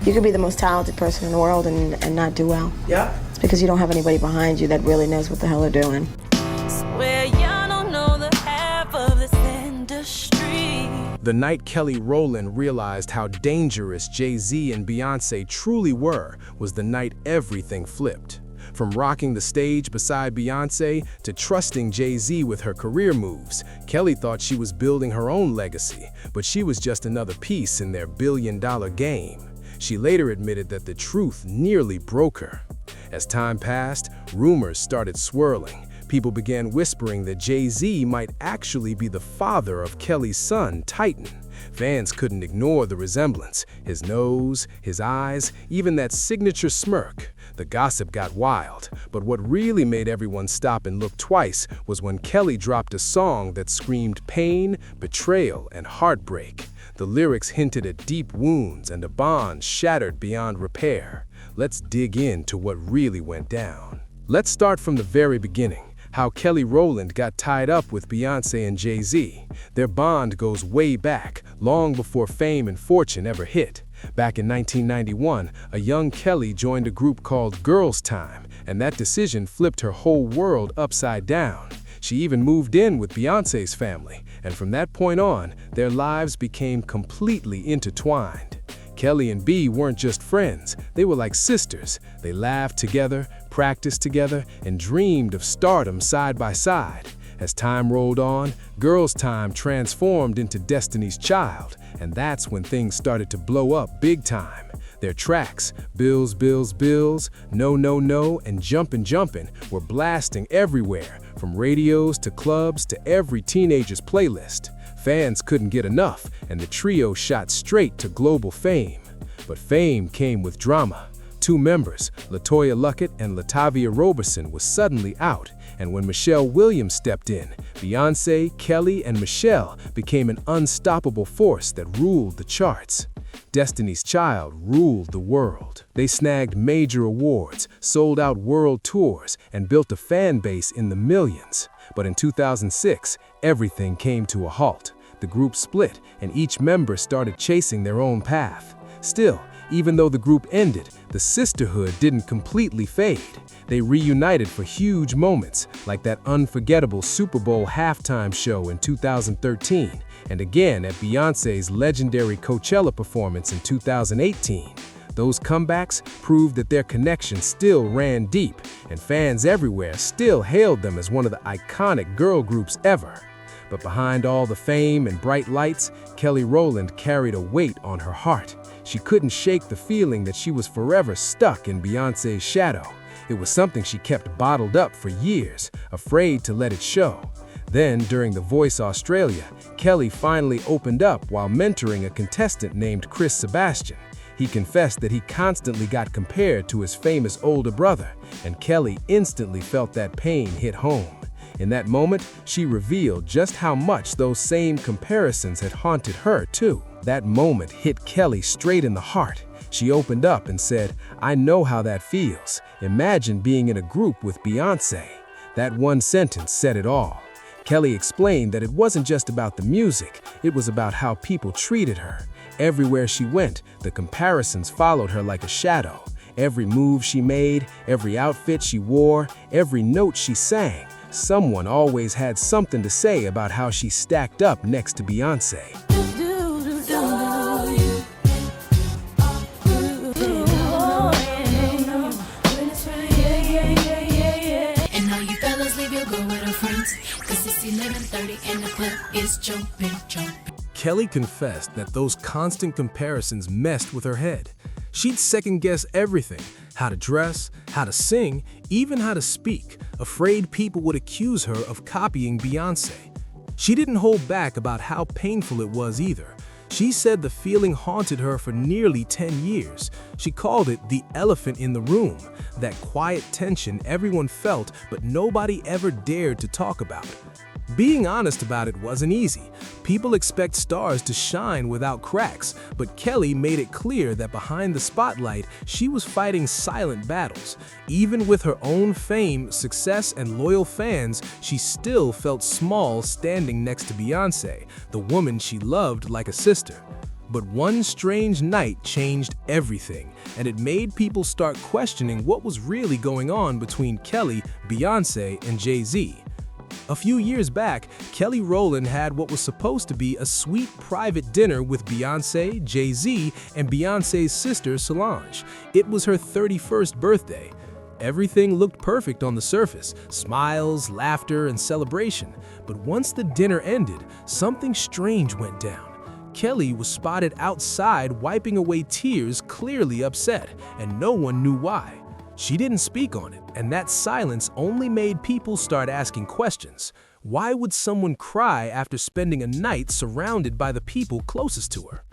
You could be the most talented person in the world and not do well. Yeah. It's because you don't have anybody behind you that really knows what the hell they're doing. Swear y'all don't know the half of this industry. The night Kelly Rowland realized how dangerous Jay-Z and Beyoncé truly were was the night everything flipped. From rocking the stage beside Beyoncé to trusting Jay-Z with her career moves, Kelly thought she was building her own legacy, but she was just another piece in their billion-dollar game. She later admitted that the truth nearly broke her. As time passed, rumors started swirling. People began whispering that Jay-Z might actually be the father of Kelly's son, Titan. Fans couldn't ignore the resemblance. His nose, his eyes, even that signature smirk. The gossip got wild, but what really made everyone stop and look twice was when Kelly dropped a song that screamed pain, betrayal, and heartbreak. The lyrics hinted at deep wounds and a bond shattered beyond repair. Let's dig into what really went down. Let's start from the very beginning. How Kelly Rowland got tied up with Beyoncé and Jay-Z. Their bond goes way back, long before fame and fortune ever hit. Back in 1991, a young Kelly joined a group called Girls Time, and that decision flipped her whole world upside down. She even moved in with Beyoncé's family, and from that point on, their lives became completely intertwined. Kelly and B weren't just friends, they were like sisters. They laughed together, practiced together, and dreamed of stardom side by side. As time rolled on, Girls Time transformed into Destiny's Child, and that's when things started to blow up big time. Their tracks, Bills, Bills, Bills, No, No, No, and Jumpin' Jumpin' were blasting everywhere, from radios to clubs to every teenager's playlist. Fans couldn't get enough, and the trio shot straight to global fame. But fame came with drama. Two members, LaToya Luckett and Latavia Roberson, was suddenly out, and when Michelle Williams stepped in, Beyoncé, Kelly, and Michelle became an unstoppable force that ruled the charts. Destiny's Child ruled the world. They snagged major awards, sold out world tours, and built a fan base in the millions. But in 2006, everything came to a halt. The group split, and each member started chasing their own path. Still, even though the group ended, the sisterhood didn't completely fade. They reunited for huge moments, like that unforgettable Super Bowl halftime show in 2013, and again at Beyoncé's legendary Coachella performance in 2018. Those comebacks proved that their connection still ran deep, and fans everywhere still hailed them as one of the iconic girl groups ever. But behind all the fame and bright lights, Kelly Rowland carried a weight on her heart. She couldn't shake the feeling that she was forever stuck in Beyoncé's shadow. It was something she kept bottled up for years, afraid to let it show. Then, during The Voice Australia, Kelly finally opened up while mentoring a contestant named Chris Sebastian. He confessed that he constantly got compared to his famous older brother, and Kelly instantly felt that pain hit home. In that moment, she revealed just how much those same comparisons had haunted her, too. That moment hit Kelly straight in the heart. She opened up and said, "I know how that feels. Imagine being in a group with Beyoncé." That one sentence said it all. Kelly explained that it wasn't just about the music, it was about how people treated her. Everywhere she went, the comparisons followed her like a shadow. Every move she made, every outfit she wore, every note she sang, someone always had something to say about how she stacked up next to Beyoncé. And all you fellas leave your girl with her friends, 'cause it's 11:30 and the club is jumping. Kelly confessed that those constant comparisons messed with her head. She'd second-guess everything, how to dress, how to sing, even how to speak, afraid people would accuse her of copying Beyoncé. She didn't hold back about how painful it was either. She said the feeling haunted her for nearly 10 years. She called it the elephant in the room, that quiet tension everyone felt but nobody ever dared to talk about. Being honest about it wasn't easy. People expect stars to shine without cracks, but Kelly made it clear that behind the spotlight, she was fighting silent battles. Even with her own fame, success, and loyal fans, she still felt small standing next to Beyoncé, the woman she loved like a sister. But one strange night changed everything, and it made people start questioning what was really going on between Kelly, Beyoncé, and Jay-Z. A few years back, Kelly Rowland had what was supposed to be a sweet private dinner with Beyoncé, Jay-Z, and Beyoncé's sister Solange. It was her 31st birthday. Everything looked perfect on the surface, smiles, laughter, and celebration. But once the dinner ended, something strange went down. Kelly was spotted outside wiping away tears, clearly upset, and no one knew why. She didn't speak on it, and that silence only made people start asking questions. Why would someone cry after spending a night surrounded by the people closest to her?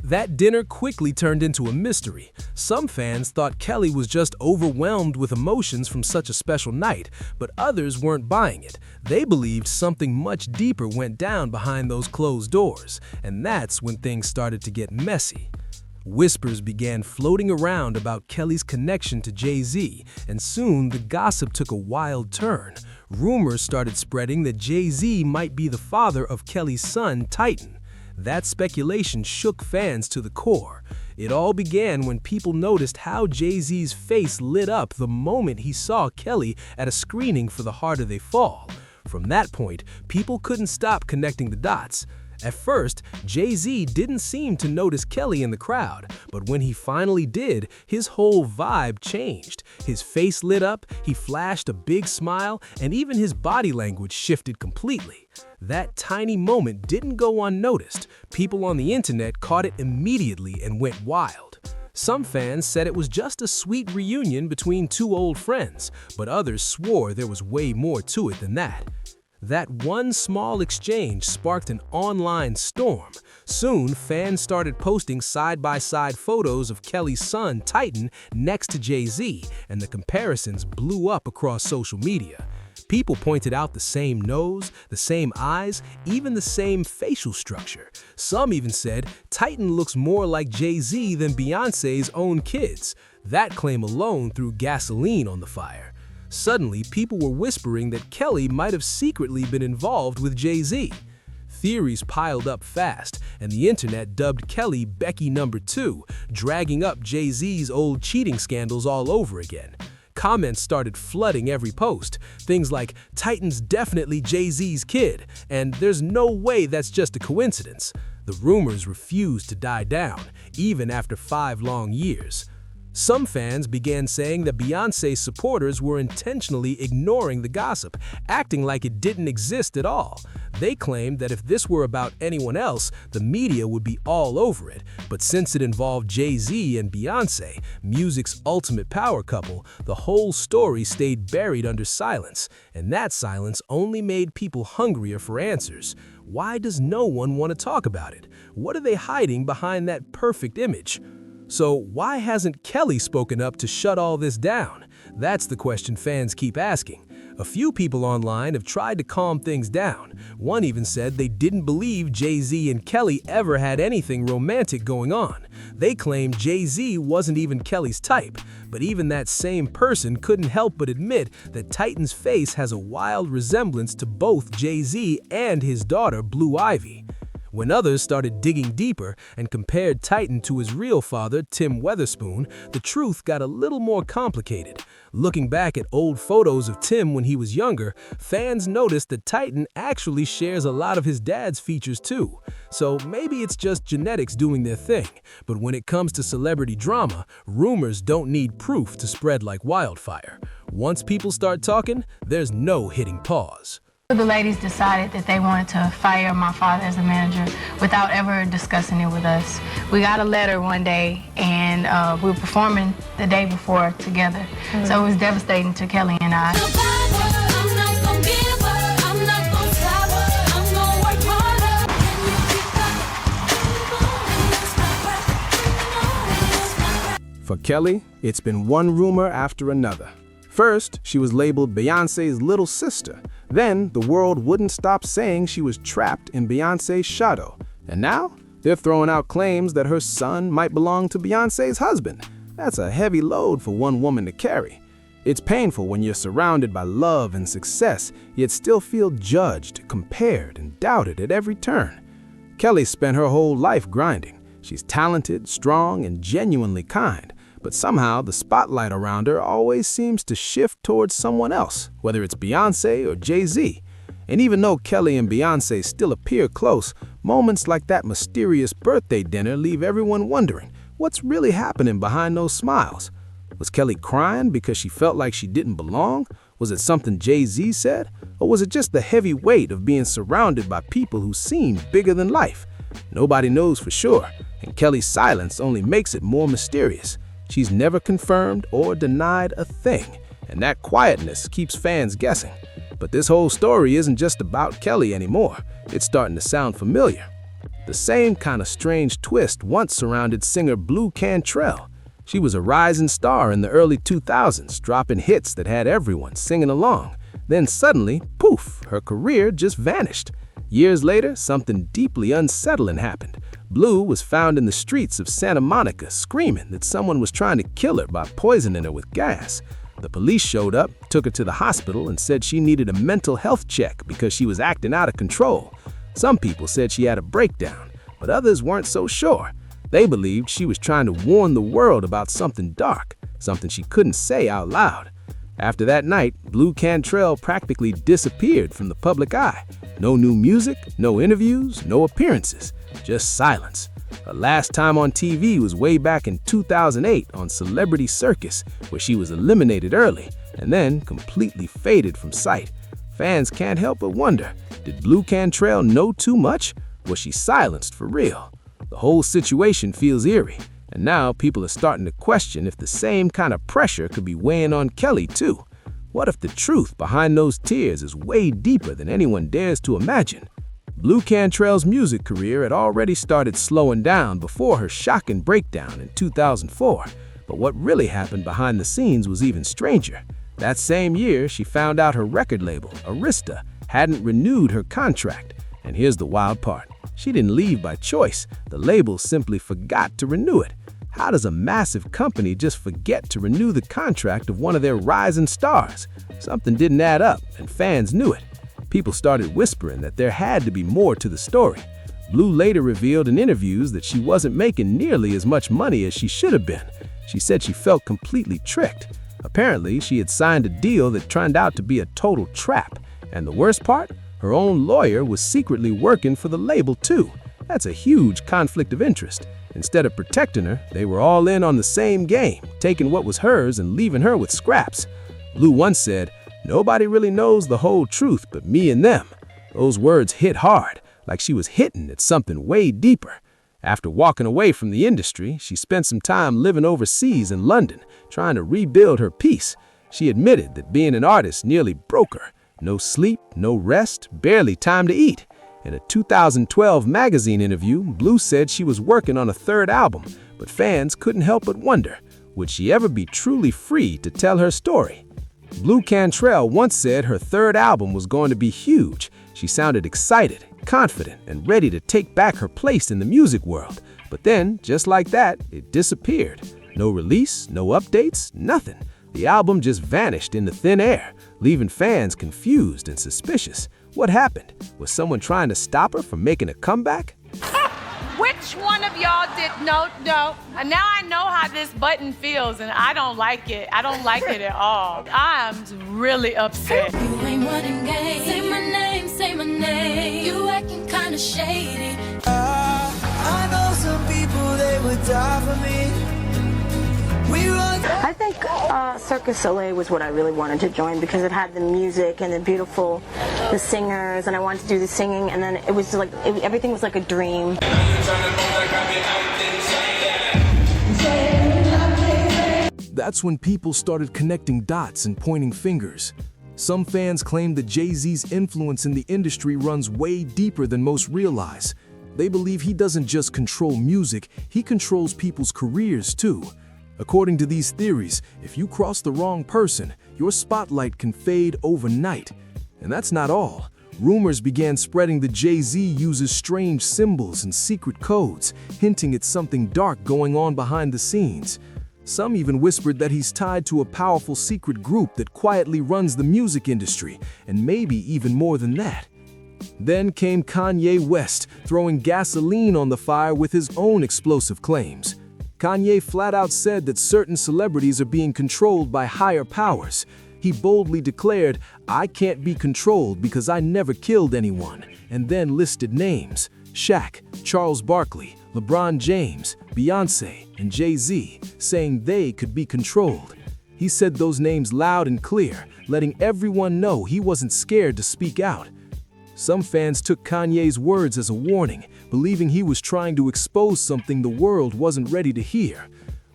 That dinner quickly turned into a mystery. Some fans thought Kelly was just overwhelmed with emotions from such a special night, but others weren't buying it. They believed something much deeper went down behind those closed doors, and that's when things started to get messy. Whispers began floating around about Kelly's connection to Jay-Z, and soon the gossip took a wild turn. Rumors started spreading that Jay-Z might be the father of Kelly's son, Titan. That speculation shook fans to the core. It all began when people noticed how Jay-Z's face lit up the moment he saw Kelly at a screening for The Harder They Fall. From that point, people couldn't stop connecting the dots. At first, Jay-Z didn't seem to notice Kelly in the crowd, but when he finally did, his whole vibe changed. His face lit up, he flashed a big smile, and even his body language shifted completely. That tiny moment didn't go unnoticed. People on the internet caught it immediately and went wild. Some fans said it was just a sweet reunion between two old friends, but others swore there was way more to it than that. That one small exchange sparked an online storm. Soon, fans started posting side-by-side photos of Kelly's son, Titan, next to Jay-Z, and the comparisons blew up across social media. People pointed out the same nose, the same eyes, even the same facial structure. Some even said Titan looks more like Jay-Z than Beyoncé's own kids. That claim alone threw gasoline on the fire. Suddenly, people were whispering that Kelly might have secretly been involved with Jay-Z. Theories piled up fast, and the internet dubbed Kelly Becky #2, dragging up Jay-Z's old cheating scandals all over again. Comments started flooding every post. Things like, "Titan's definitely Jay-Z's kid," and "there's no way that's just a coincidence." The rumors refused to die down, even after 5 long years. Some fans began saying that Beyoncé's supporters were intentionally ignoring the gossip, acting like it didn't exist at all. They claimed that if this were about anyone else, the media would be all over it. But since it involved Jay-Z and Beyoncé, music's ultimate power couple, the whole story stayed buried under silence. And that silence only made people hungrier for answers. Why does no one want to talk about it? What are they hiding behind that perfect image? So why hasn't Kelly spoken up to shut all this down? That's the question fans keep asking. A few people online have tried to calm things down. One even said they didn't believe Jay-Z and Kelly ever had anything romantic going on. They claimed Jay-Z wasn't even Kelly's type. But even that same person couldn't help but admit that Titan's face has a wild resemblance to both Jay-Z and his daughter, Blue Ivy. When others started digging deeper and compared Titan to his real father, Tim Weatherspoon, the truth got a little more complicated. Looking back at old photos of Tim when he was younger, fans noticed that Titan actually shares a lot of his dad's features too. So maybe it's just genetics doing their thing. But when it comes to celebrity drama, rumors don't need proof to spread like wildfire. Once people start talking, there's no hitting pause. The ladies decided that they wanted to fire my father as a manager without ever discussing it with us. We got a letter one day, and we were performing the day before together. So it was devastating to Kelly and I. For Kelly, it's been one rumor after another. First, she was labeled Beyoncé's little sister. Then, the world wouldn't stop saying she was trapped in Beyoncé's shadow. And now, they're throwing out claims that her son might belong to Beyoncé's husband. That's a heavy load for one woman to carry. It's painful when you're surrounded by love and success, yet still feel judged, compared, and doubted at every turn. Kelly spent her whole life grinding. She's talented, strong, and genuinely kind, but somehow the spotlight around her always seems to shift towards someone else, whether it's Beyoncé or Jay-Z. And even though Kelly and Beyoncé still appear close, moments like that mysterious birthday dinner leave everyone wondering, what's really happening behind those smiles? Was Kelly crying because she felt like she didn't belong? Was it something Jay-Z said? Or was it just the heavy weight of being surrounded by people who seemed bigger than life? Nobody knows for sure, and Kelly's silence only makes it more mysterious. She's never confirmed or denied a thing, and that quietness keeps fans guessing. But this whole story isn't just about Kelly anymore. It's starting to sound familiar. The same kind of strange twist once surrounded singer Blue Cantrell. She was a rising star in the early 2000s, dropping hits that had everyone singing along. Then suddenly, poof, her career just vanished. Years later, something deeply unsettling happened. Blue was found in the streets of Santa Monica screaming that someone was trying to kill her by poisoning her with gas. The police showed up, took her to the hospital, and said she needed a mental health check because she was acting out of control. Some people said she had a breakdown, but others weren't so sure. They believed she was trying to warn the world about something dark, something she couldn't say out loud. After that night, Blue Cantrell practically disappeared from the public eye. No new music, no interviews, no appearances, just silence. Her last time on TV was way back in 2008 on Celebrity Circus, where she was eliminated early and then completely faded from sight. Fans can't help but wonder, did Blue Cantrell know too much? Was she silenced for real? The whole situation feels eerie, and now people are starting to question if the same kind of pressure could be weighing on Kelly too. What if the truth behind those tears is way deeper than anyone dares to imagine? Blue Cantrell's music career had already started slowing down before her shocking breakdown in 2004, but what really happened behind the scenes was even stranger. That same year, she found out her record label, Arista, hadn't renewed her contract. And here's the wild part. She didn't leave by choice. The label simply forgot to renew it. How does a massive company just forget to renew the contract of one of their rising stars? Something didn't add up, and fans knew it. People started whispering that there had to be more to the story. Blue later revealed in interviews that she wasn't making nearly as much money as she should have been. She said she felt completely tricked. Apparently, she had signed a deal that turned out to be a total trap. And the worst part? Her own lawyer was secretly working for the label too. That's a huge conflict of interest. Instead of protecting her, they were all in on the same game, taking what was hers and leaving her with scraps. Blue once said, "Nobody really knows the whole truth but me and them." Those words hit hard, like she was hitting at something way deeper. After walking away from the industry, she spent some time living overseas in London, trying to rebuild her peace. She admitted that being an artist nearly broke her. No sleep, no rest, barely time to eat. In a 2012 magazine interview, Blue said she was working on a third album, but fans couldn't help but wonder, would she ever be truly free to tell her story? Blue Cantrell once said her third album was going to be huge. She sounded excited, confident, and ready to take back her place in the music world. But then, just like that, it disappeared. No release, no updates, nothing. The album just vanished into thin air, leaving fans confused and suspicious. What happened? Was someone trying to stop her from making a comeback? Which one of y'all did no? And now I know how this button feels, and I don't like it. I don't like it at all. I'm really upset. You ain't running game. Say my name, say my name. You acting kinda shady. I know some people, they would die for me. I think Circus Soleil was what I really wanted to join because it had the music and the singers, and I wanted to do the singing, and then it was like, everything was like a dream. That's when people started connecting dots and pointing fingers. Some fans claim that Jay-Z's influence in the industry runs way deeper than most realize. They believe he doesn't just control music, he controls people's careers too. According to these theories, if you cross the wrong person, your spotlight can fade overnight. And that's not all. Rumors began spreading that Jay-Z uses strange symbols and secret codes, hinting at something dark going on behind the scenes. Some even whispered that he's tied to a powerful secret group that quietly runs the music industry, and maybe even more than that. Then came Kanye West, throwing gasoline on the fire with his own explosive claims. Kanye flat out said that certain celebrities are being controlled by higher powers. He boldly declared, "I can't be controlled because I never killed anyone," and then listed names: Shaq, Charles Barkley, LeBron James, Beyoncé, and Jay-Z, saying they could be controlled. He said those names loud and clear, letting everyone know he wasn't scared to speak out. Some fans took Kanye's words as a warning, believing he was trying to expose something the world wasn't ready to hear.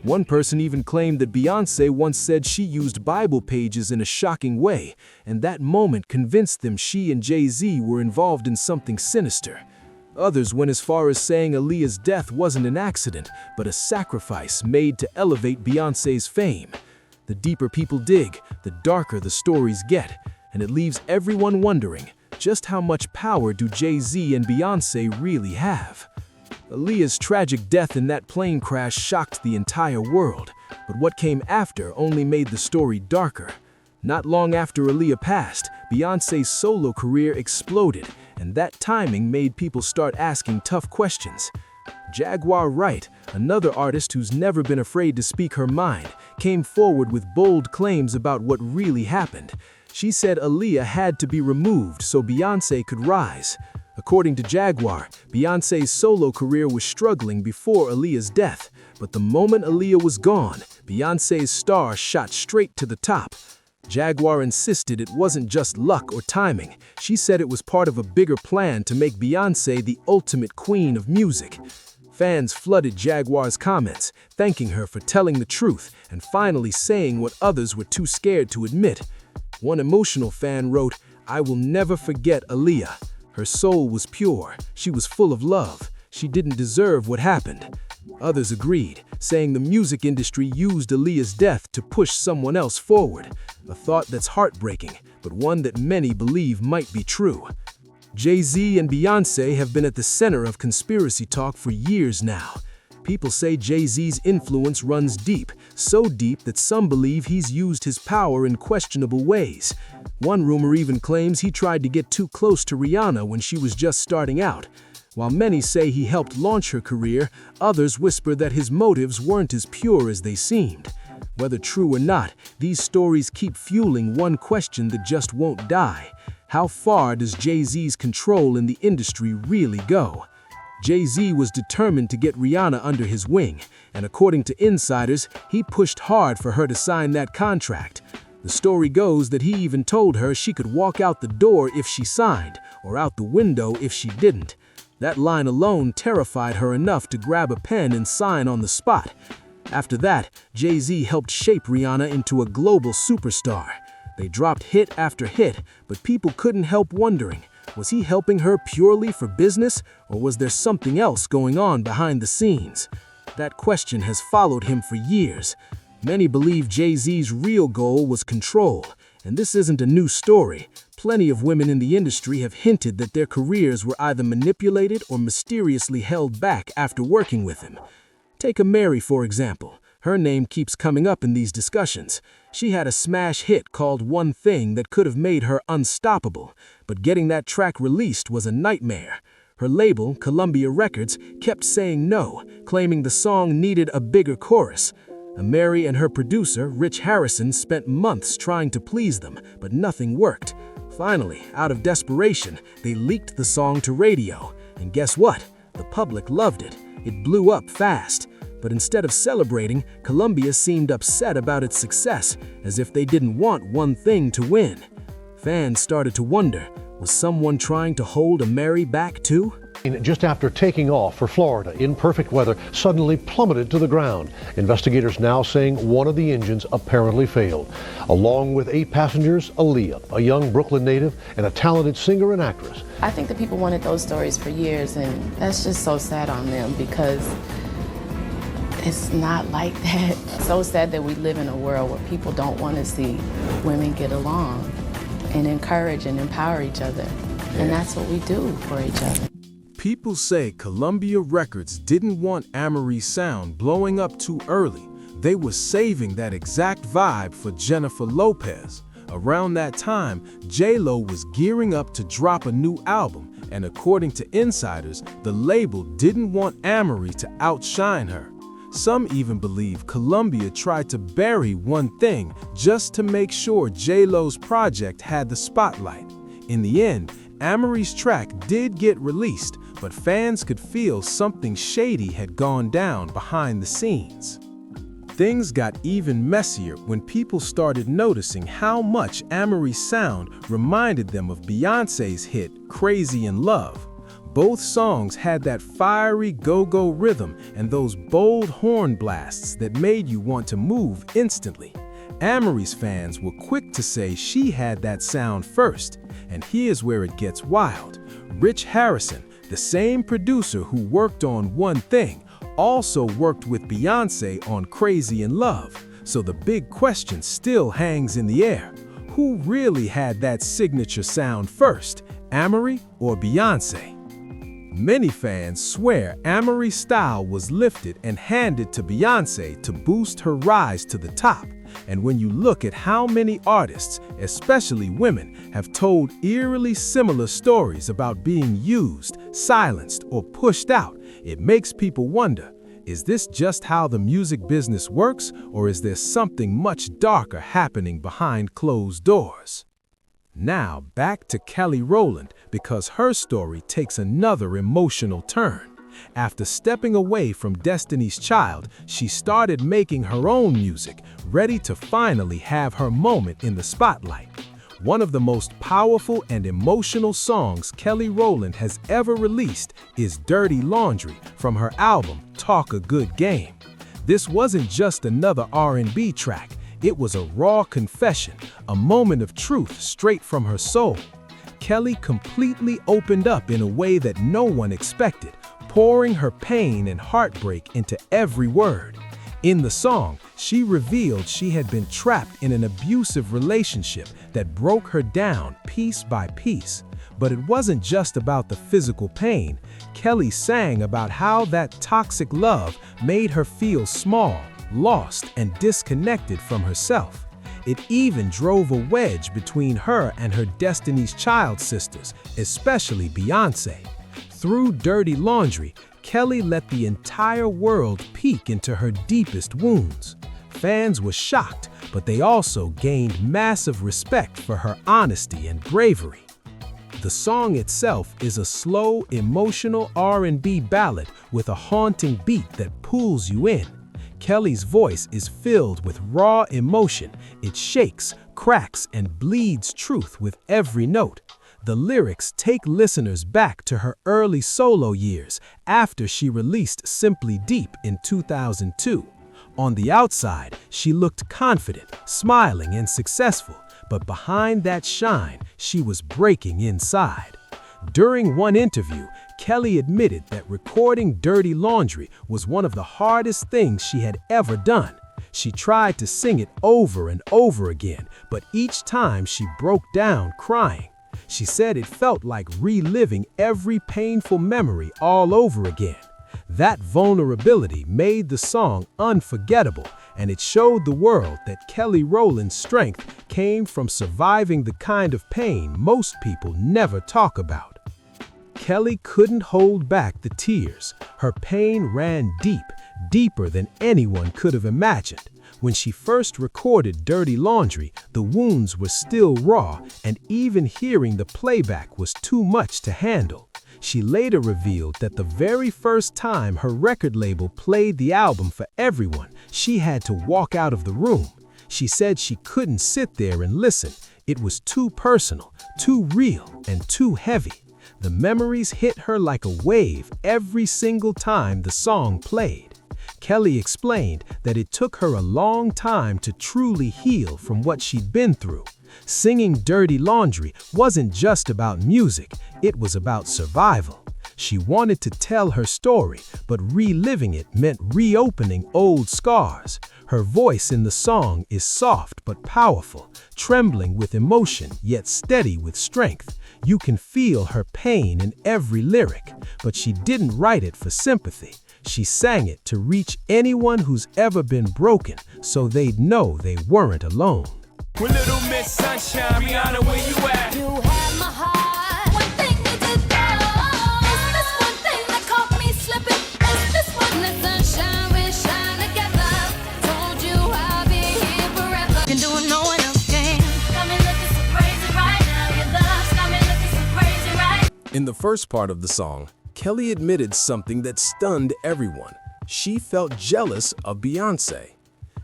One person even claimed that Beyoncé once said she used Bible pages in a shocking way, and that moment convinced them she and Jay-Z were involved in something sinister. Others went as far as saying Aaliyah's death wasn't an accident, but a sacrifice made to elevate Beyoncé's fame. The deeper people dig, the darker the stories get, and it leaves everyone wondering, just how much power do Jay-Z and Beyoncé really have? Aaliyah's tragic death in that plane crash shocked the entire world, but what came after only made the story darker. Not long after Aaliyah passed, Beyoncé's solo career exploded, and that timing made people start asking tough questions. Jaguar Wright, another artist who's never been afraid to speak her mind, came forward with bold claims about what really happened. She said Aaliyah had to be removed so Beyoncé could rise. According to Jaguar, Beyoncé's solo career was struggling before Aaliyah's death, but the moment Aaliyah was gone, Beyoncé's star shot straight to the top. Jaguar insisted it wasn't just luck or timing. She said it was part of a bigger plan to make Beyoncé the ultimate queen of music. Fans flooded Jaguar's comments, thanking her for telling the truth and finally saying what others were too scared to admit. One emotional fan wrote, "I will never forget Aaliyah. Her soul was pure. She was full of love. She didn't deserve what happened." Others agreed, saying the music industry used Aaliyah's death to push someone else forward. A thought that's heartbreaking, but one that many believe might be true. Jay-Z and Beyoncé have been at the center of conspiracy talk for years now. People say Jay-Z's influence runs deep, so deep that some believe he's used his power in questionable ways. One rumor even claims he tried to get too close to Rihanna when she was just starting out. While many say he helped launch her career, others whisper that his motives weren't as pure as they seemed. Whether true or not, these stories keep fueling one question that just won't die. How far does Jay-Z's control in the industry really go? Jay-Z was determined to get Rihanna under his wing, and according to insiders, he pushed hard for her to sign that contract. The story goes that he even told her she could walk out the door if she signed, or out the window if she didn't. That line alone terrified her enough to grab a pen and sign on the spot. After that, Jay-Z helped shape Rihanna into a global superstar. They dropped hit after hit, but people couldn't help wondering, was he helping her purely for business, or was there something else going on behind the scenes? That question has followed him for years. Many believe Jay-Z's real goal was control, and this isn't a new story. Plenty of women in the industry have hinted that their careers were either manipulated or mysteriously held back after working with him. Take Mary, for example. Her name keeps coming up in these discussions. She had a smash hit called One Thing that could have made her unstoppable, but getting that track released was a nightmare. Her label, Columbia Records, kept saying no, claiming the song needed a bigger chorus. Mary and her producer, Rich Harrison, spent months trying to please them, but nothing worked. Finally, out of desperation, they leaked the song to radio. And guess what? The public loved it. It blew up fast. But instead of celebrating, Columbia seemed upset about its success, as if they didn't want One Thing to win. Fans started to wonder, was someone trying to hold Mary back too? Just after taking off for Florida in perfect weather, suddenly plummeted to the ground. Investigators now saying one of the engines apparently failed. Along with 8 passengers, Aaliyah, a young Brooklyn native and a talented singer and actress. I think that people wanted those stories for years, and that's just so sad on them because it's not like that. So sad that we live in a world where people don't want to see women get along and encourage and empower each other. And that's what we do for each other. People say Columbia Records didn't want Amerie's sound blowing up too early. They were saving that exact vibe for Jennifer Lopez. Around that time, J-Lo was gearing up to drop a new album, and according to insiders, the label didn't want Amory to outshine her. Some even believe Columbia tried to bury One Thing just to make sure J-Lo's project had the spotlight. In the end, Amory's track did get released, but fans could feel something shady had gone down behind the scenes. Things got even messier when people started noticing how much Amory's sound reminded them of Beyoncé's hit Crazy in Love. Both songs had that fiery go-go rhythm and those bold horn blasts that made you want to move instantly. Amory's fans were quick to say she had that sound first, and here's where it gets wild. Rich Harrison, the same producer who worked on One Thing, also worked with Beyoncé on Crazy in Love, so the big question still hangs in the air. Who really had that signature sound first, Amory or Beyoncé? Many fans swear Amory's style was lifted and handed to Beyoncé to boost her rise to the top. And when you look at how many artists, especially women, have told eerily similar stories about being used, silenced, or pushed out, it makes people wonder, is this just how the music business works, or is there something much darker happening behind closed doors? Now back to Kelly Rowland, because her story takes another emotional turn. After stepping away from Destiny's Child, she started making her own music, ready to finally have her moment in the spotlight. One of the most powerful and emotional songs Kelly Rowland has ever released is Dirty Laundry from her album Talk a Good Game. This wasn't just another R&B track. It was a raw confession, a moment of truth straight from her soul. Kelly completely opened up in a way that no one expected, pouring her pain and heartbreak into every word. In the song, she revealed she had been trapped in an abusive relationship that broke her down piece by piece. But it wasn't just about the physical pain. Kelly sang about how that toxic love made her feel small, lost, and disconnected from herself. It even drove a wedge between her and her Destiny's Child sisters, especially Beyoncé. Through Dirty Laundry, Kelly let the entire world peek into her deepest wounds. Fans were shocked, but they also gained massive respect for her honesty and bravery. The song itself is a slow, emotional R&B ballad with a haunting beat that pulls you in. Kelly's voice is filled with raw emotion. It shakes, cracks, and bleeds truth with every note. The lyrics take listeners back to her early solo years after she released Simply Deep in 2002. On the outside, she looked confident, smiling, and successful, but behind that shine, she was breaking inside. During one interview, Kelly admitted that recording Dirty Laundry was one of the hardest things she had ever done. She tried to sing it over and over again, but each time she broke down crying. She said it felt like reliving every painful memory all over again. That vulnerability made the song unforgettable, and it showed the world that Kelly Rowland's strength came from surviving the kind of pain most people never talk about. Kelly couldn't hold back the tears. Her pain ran deep, deeper than anyone could have imagined. When she first recorded Dirty Laundry, the wounds were still raw, and even hearing the playback was too much to handle. She later revealed that the very first time her record label played the album for everyone, she had to walk out of the room. She said she couldn't sit there and listen. It was too personal, too real, and too heavy. The memories hit her like a wave every single time the song played. Kelly explained that it took her a long time to truly heal from what she'd been through. Singing Dirty Laundry wasn't just about music, it was about survival. She wanted to tell her story, but reliving it meant reopening old scars. Her voice in the song is soft but powerful, trembling with emotion yet steady with strength. You can feel her pain in every lyric, but she didn't write it for sympathy. She sang it to reach anyone who's ever been broken, so they'd know they weren't alone. With Little Miss Sunshine, Rihanna, where you at? You had my heart. One thing you did though. Is this one thing that caught me slipping? Is this one that sunshine we shine together? Told you I'll be here forever. Can do it, no one else can. Got me looking so crazy right now. Your love's got me looking so crazy right. In the first part of the song, Kelly admitted something that stunned everyone. She felt jealous of Beyoncé.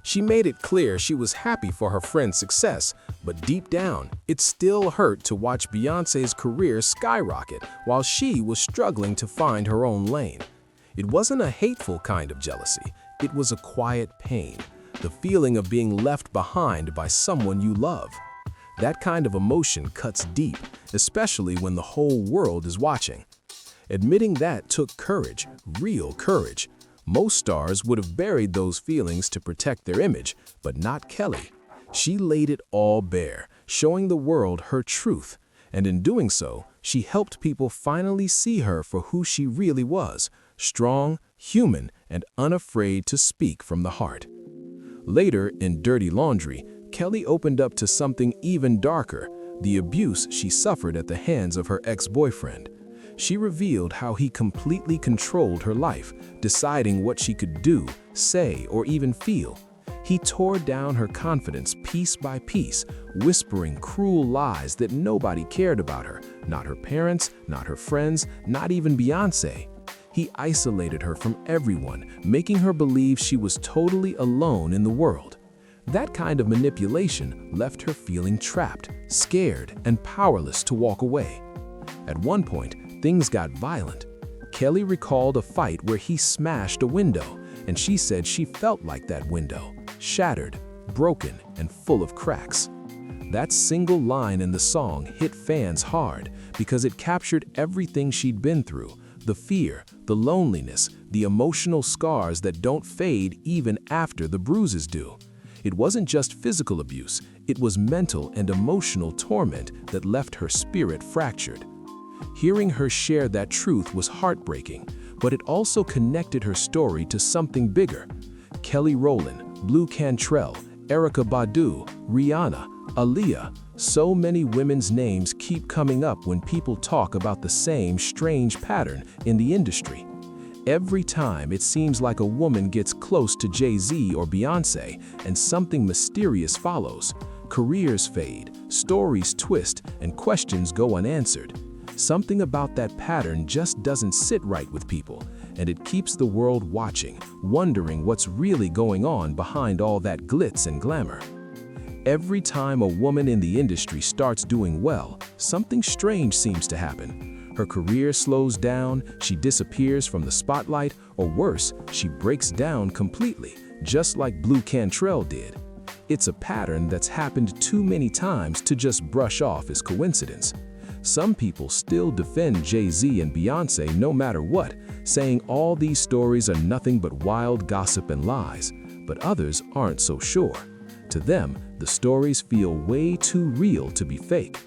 She made it clear she was happy for her friend's success, but deep down, it still hurt to watch Beyoncé's career skyrocket while she was struggling to find her own lane. It wasn't a hateful kind of jealousy, it was a quiet pain, the feeling of being left behind by someone you love. That kind of emotion cuts deep, especially when the whole world is watching. Admitting that took courage, real courage. Most stars would have buried those feelings to protect their image, but not Kelly. She laid it all bare, showing the world her truth, and in doing so, she helped people finally see her for who she really was, strong, human, and unafraid to speak from the heart. Later, in Dirty Laundry, Kelly opened up to something even darker, the abuse she suffered at the hands of her ex-boyfriend. She revealed how he completely controlled her life, deciding what she could do, say, or even feel. He tore down her confidence piece by piece, whispering cruel lies that nobody cared about her, not her parents, not her friends, not even Beyoncé. He isolated her from everyone, making her believe she was totally alone in the world. That kind of manipulation left her feeling trapped, scared, and powerless to walk away. At one point, things got violent. Kelly recalled a fight where he smashed a window, and she said she felt like that window, shattered, broken, and full of cracks. That single line in the song hit fans hard because it captured everything she'd been through, the fear, the loneliness, the emotional scars that don't fade even after the bruises do. It wasn't just physical abuse, it was mental and emotional torment that left her spirit fractured. Hearing her share that truth was heartbreaking, but it also connected her story to something bigger. Kelly Rowland, Blue Cantrell, Erykah Badu, Rihanna, Aaliyah, so many women's names keep coming up when people talk about the same strange pattern in the industry. Every time it seems like a woman gets close to Jay-Z or Beyoncé and something mysterious follows. Careers fade, stories twist, and questions go unanswered. Something about that pattern just doesn't sit right with people, and it keeps the world watching, wondering what's really going on behind all that glitz and glamour. Every time a woman in the industry starts doing well, something strange seems to happen. Her career slows down, she disappears from the spotlight, or worse, she breaks down completely, just like Blue Cantrell did. It's a pattern that's happened too many times to just brush off as coincidence. Some people still defend Jay-Z and Beyoncé no matter what, saying all these stories are nothing but wild gossip and lies, but others aren't so sure. To them, the stories feel way too real to be fake.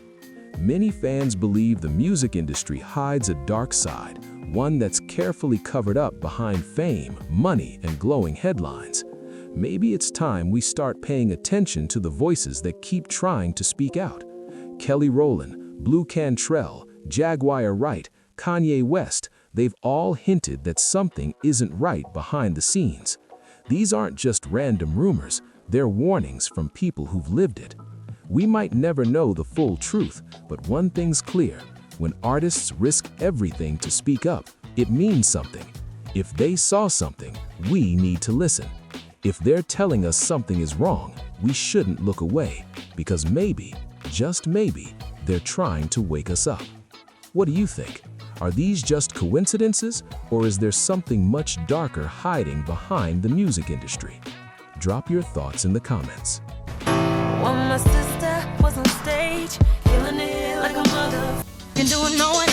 Many fans believe the music industry hides a dark side, one that's carefully covered up behind fame, money, and glowing headlines. Maybe it's time we start paying attention to the voices that keep trying to speak out. Kelly Rowland, Blue Cantrell, Jaguar Wright, Kanye West, they've all hinted that something isn't right behind the scenes. These aren't just random rumors, they're warnings from people who've lived it. We might never know the full truth, but one thing's clear. When artists risk everything to speak up, it means something. If they saw something, we need to listen. If they're telling us something is wrong, we shouldn't look away, because maybe, just maybe, they're trying to wake us up. What do you think? Are these just coincidences, or is there something much darker hiding behind the music industry? Drop your thoughts in the comments. When my sister was on stage, killing it like a mother. Can do it, no one